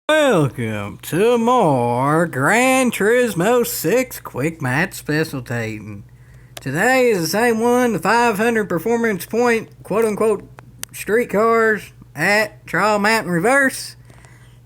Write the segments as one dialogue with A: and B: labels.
A: Welcome to more Gran Turismo 6 Quick Match Specialtatin. Today is the same one, the 500 performance point, quote-unquote, street cars at Trial Mountain Reverse.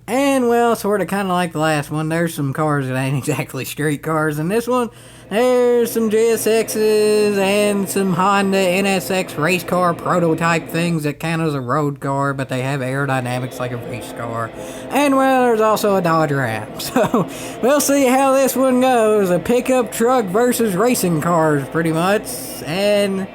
A: And, well, sort of kind of like the last one, there's some cars that ain't exactly street cars. In this one, there's some GSXs and some Honda NSX race car prototype things that count as a road car, but they have aerodynamics like a race car. And, well, there's also a Dodge Ram. So, we'll see how this one goes. A pickup truck versus racing cars, pretty much. And,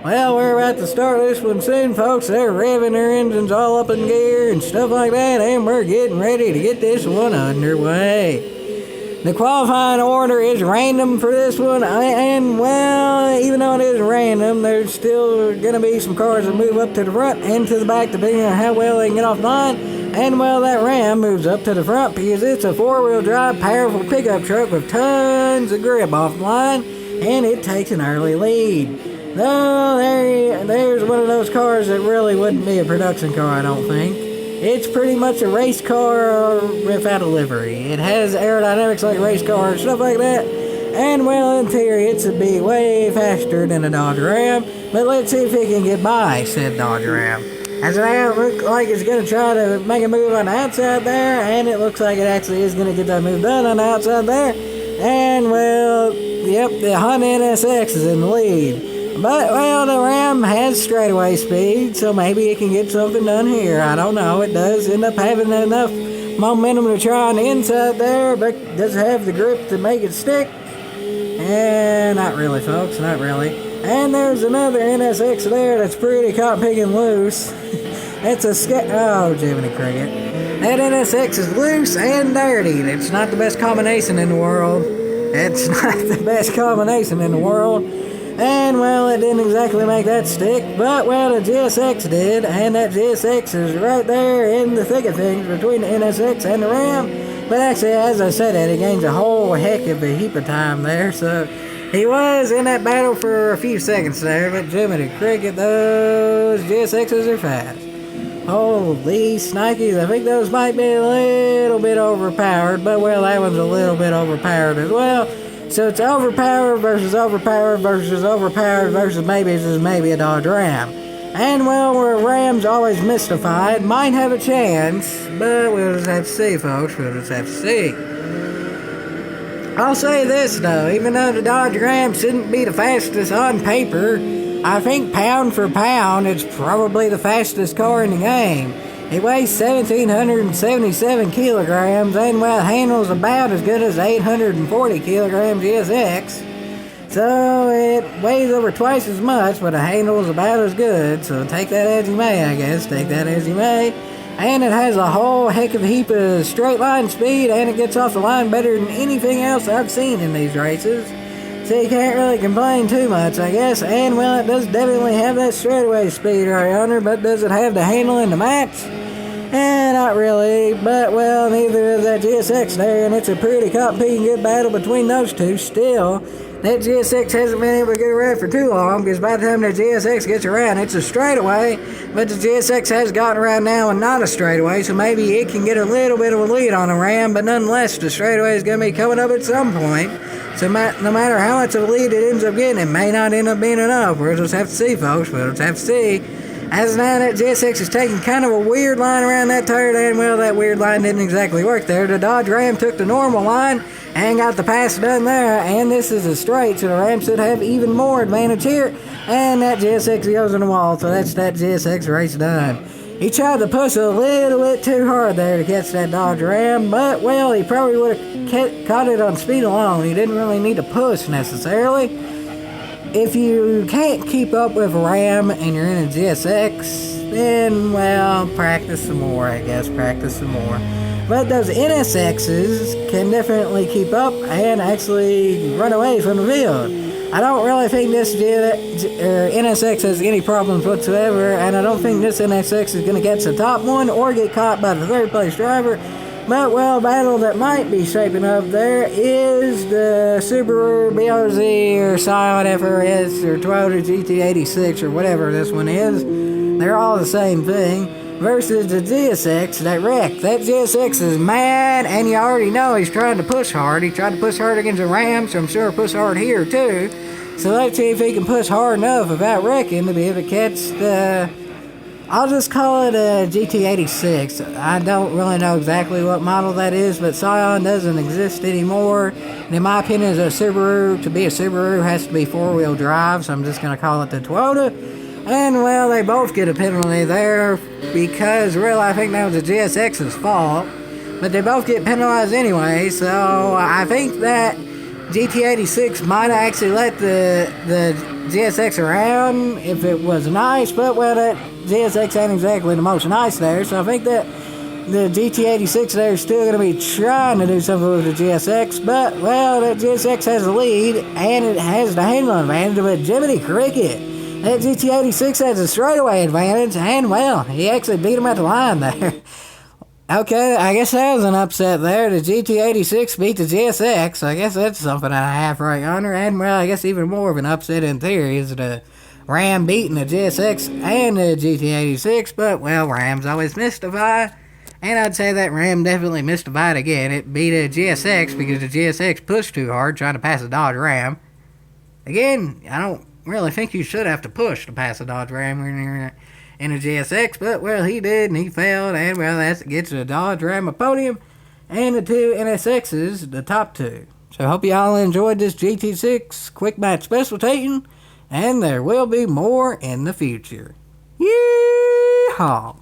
A: well, we're about to start this one soon, folks. They're revving their engines all up in gear and stuff like that, and we're getting ready to get this one underway. The qualifying order is random for this one, and, well, even though it is random, there's still going to be some cars that move up to the front and to the back depending on how well they can get off the line. And, well, that Ram moves up to the front because it's a four-wheel drive, powerful pickup truck with tons of grip off the line, and it takes an early lead. No, there's one of those cars that really wouldn't be a production car, I don't think. It's pretty much a race car without a livery. It has aerodynamics like race cars, stuff like that. And, well, in theory, it's to be way faster than a Dodge Ram. But let's see if it can get by said Dodge Ram. As it now looks like it's going to try to make a move on the outside there. And it looks like it actually is going to get that move done on the outside there. And, well, yep, the Honda NSX is in the lead. But, well, the Ram has straightaway speed, so maybe it can get something done here. I don't know. It does end up having enough momentum to try on the inside there, but does it have the grip to make it stick? And not really, folks, not really. And there's another NSX there that's pretty caught picking loose. It's a oh, Jiminy Cricket. That NSX is loose and dirty. It's not the best combination in the world. It's not the best combination in the world. And, well, it didn't exactly make that stick, but, well, the GSX did, and that GSX is right there in the thick of things between the NSX and the Ram. But actually, as I said that, he gains a whole heck of a heap of time there, so he was in that battle for a few seconds there, but Jiminy Cricket, those GSXs are fast. Holy snikes, I think those might be a little bit overpowered, but, well, that one's a little bit overpowered as well. So it's overpowered versus overpowered versus overpowered versus maybe a Dodge Ram. And, well, where Ram's always mystified, might have a chance, but we'll just have to see, folks. We'll just have to see. I'll say this, though. Even though the Dodge Ram shouldn't be the fastest on paper, I think pound for pound, it's probably the fastest car in the game. It weighs 1,777 kilograms and, well, handles about as good as 840 kilogram GSX. So it weighs over twice as much, but it handles about as good. So take that as you may, I guess. Take that as you may. And it has a whole heck of a heap of straight line speed, and it gets off the line better than anything else I've seen in these races. So you can't really complain too much, I guess. And, well, it does definitely have that straightaway speed right under, but does it have the handle in the match? Not really, but, well, neither does that GSX there, and it's a pretty competing good battle between those two. Still, that GSX hasn't been able to get around for too long, because by the time the GSX gets around, it's a straightaway, but the GSX has gotten around now and not a straightaway, so maybe it can get a little bit of a lead on the Ram, but nonetheless, the straightaway is going to be coming up at some point. So no matter how much of a lead it ends up getting, it may not end up being enough. We'll just have to see, folks. We'll just have to see. As of now, that GSX is taking kind of a weird line around that turn, and, well, that weird line didn't exactly work there. The Dodge Ram took the normal line and got the pass done there, and this is a straight, so the Ram should have even more advantage here. And that GSX goes in the wall, so that's that GSX race done. He tried to push a little bit too hard there to catch that Dodge Ram, but, well, he probably would have caught it on speed alone. He didn't really need to push necessarily. If you can't keep up with a Ram and you're in a GSX, then, well, practice some more, I guess. Practice some more. But those NSXs can definitely keep up and actually run away from the field. I don't really think this NSX has any problems whatsoever, and I don't think this NSX is going to catch the top one or get caught by the third place driver. But, well, battle that might be shaping up there is the Subaru BRZ or Scion FRS or Toyota GT6 or whatever this one is. They're all the same thing. versus the GSX that wrecked. That GSX is mad, and you already know he's trying to push hard. He tried to push hard against the Ram, so I'm sure he'll push hard here too. So let's see if he can push hard enough without wrecking to be able to catch the... I'll just call it a GT86. I don't really know exactly what model that is, but Scion doesn't exist anymore. And in my opinion, as a Subaru, to be a Subaru, has to be four-wheel drive, so I'm just going to call it the Toyota. And, well, they both get a penalty there because, really, I think that was the GSX's fault. But they both get penalized anyway, so I think that GT86 might actually let the GSX around if it was nice, but, well, that GSX ain't exactly the most nice there, so I think that the GT86 there is still going to be trying to do something with the GSX, but, well, that GSX has the lead, and it has the handling advantage, but Jiminy Cricket, that GT86 has a straightaway advantage, and, well, he actually beat him at the line there. Okay, I guess that was an upset there. The GT86 beat the GSX, so I guess that's something and a half right yonder, and, well, I guess even more of an upset in theory is the Ram beating the GSX and the GT86, but, well, Rams always mystify, and I'd say that Ram definitely mystified again. It beat a GSX because the GSX pushed too hard trying to pass a Dodge Ram. Again, I don't really think you should have to push to pass a Dodge Ram in a GSX, but, well, he did, and he failed, and, well, that gets the Dodge Ram a podium, and the two NSXs, the top two. So I hope you all enjoyed this GT6 Quick Match Specialtatin, and there will be more in the future. Yeehaw!